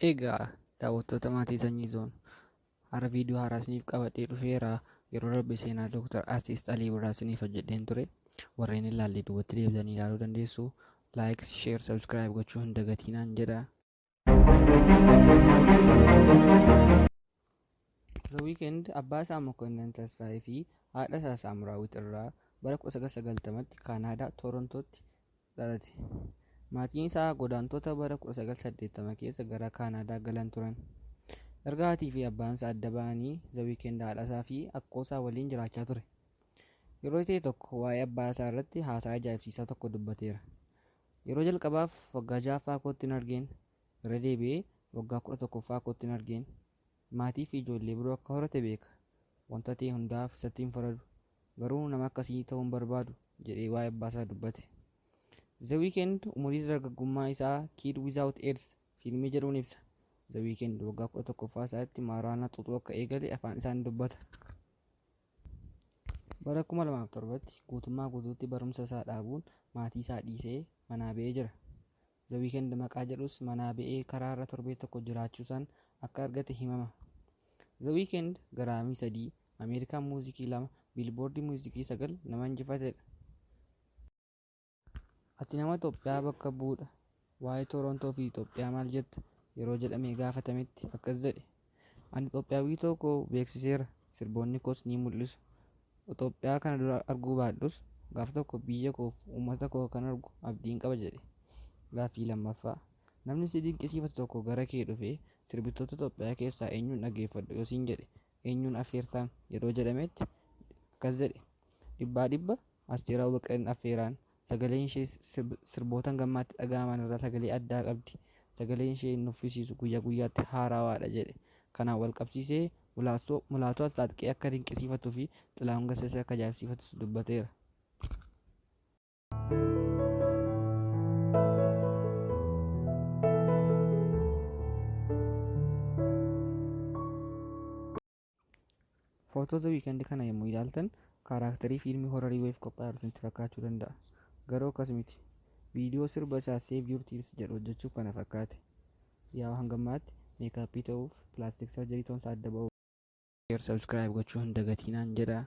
Egaa daawwattoota maatii sanyii zoon hara viidiyoo haaraa isiniif qabadhee dhufeera. Yeroo darbe seenaa Dooktar Artiist Alii Birraa isiniif hojjedheen ture. Warreen hin ilaalle duubatti deebitanii ilaaluu dandeessu. Laayik, sheer, sabskiraayib gochuu hin dagatinaan jedha. The Weeknd abbaa isaa Mokonnon Tasfaayee fi haadha isaa Saamraawit irraa bara 1990tti Kaanaadaa Torontootti dhalate. Maatiin isaa godaantota bara 1980 keessa gara Kaanaadaa galan turan. Erga haatii fi abbaan isaa adda ba'anii The Weeknd haadha isaa fi akkoo isaa waliin jiraachaa ture. Yeroo ta'e tokko waa'ee abbaa isaa irratti haasaa ajaa'ibsiisaa tokko dubbateera. Yeroo jalqabaaf waggaa 6ffaa kootti hin argeen, irra deebi'ee waggaa 11ffaa kootti hin argeen. Maatii fi ijoollee biroo akka horate beeka. Wanta ta'e hundaaf isatti hin faradu. Garuu nama akkasii ta'uu hin barbaadu jedhee waa'ee abbaa isaa dubbate. The Weeknd umurii dargaggummaa isaa Kid Without AIDS fiilmii jedhuun ibsa. The Weeknd waggaa 11ffaa isaatti maaraanaa xuuxuu akka eegale afaan isaan dubbata. Bara 2007tti guutummaa guutuutti barumsa isaa dhaabuun maatii isaa dhiisee manaa ba'ee jira. The Weeknd maqaa jedhus manaa ba'ee karaarra torbee tokko jiraachuusaan akka argate himama. The Weeknd giraamii 3, Ameerikaan muuziqii 2, biilboordii muuziqii 9 nama injifatedha. Ati nama Itoophiyaa bakka bu'udha. Waa'ee Torontoo fi Itoophiyaa maal jetta? Yeroo jedhamee gaafatametti akkas jedhe. Ani Itoophiyaawii tokko beeksiseera. Sirboonni koos ni mul'isu. Itoophiyaa kana dura arguu baadhus gaafa tokko biyya koof uummata koo kan argu abdiin qaba jedhe. Gaaffii lammaffaa. Namni si dinqisiifatu tokko gara kee dhufee sirbitoota Itoophiyaa keessaa eenyuun dhaggeeffadhu yoo siin jedhe eenyuun affeertaan yeroo jedhametti akkas jedhe. Dhibbaa dhibba Asteer Awwaqaan affeeraan. Sagaleen ishee sirboota gammaatti dhaga'aman irraa sagalee addaa qabdi. Sagaleen ishee nuffisiisu guyyaa guyyaatti haarawaadha jedhe. Kanaan wal qabsiisee Mulaatoo Astaaqqee akka dinqisiifatuu fi Xilaahun Gassasee akka ajaa'ibsiifatus dubbateera. Footoo The Weeknd kana yommuu ilaaltan kaaraakterii fiilmii horarii wayiif qophaa'e isinitti fakkaachuu danda'a. Garuu akkas miti. Viidiyoo sirba isaa Save Your Tears jedhu hojjechuuf kana fakkaate. Yaa hangammaatti meekaappii ta'uuf pilaastik sarjarii ta'uunsaa adda ba'u. Sheer, sabskiraayib gochuu hin dagatinaan jedha.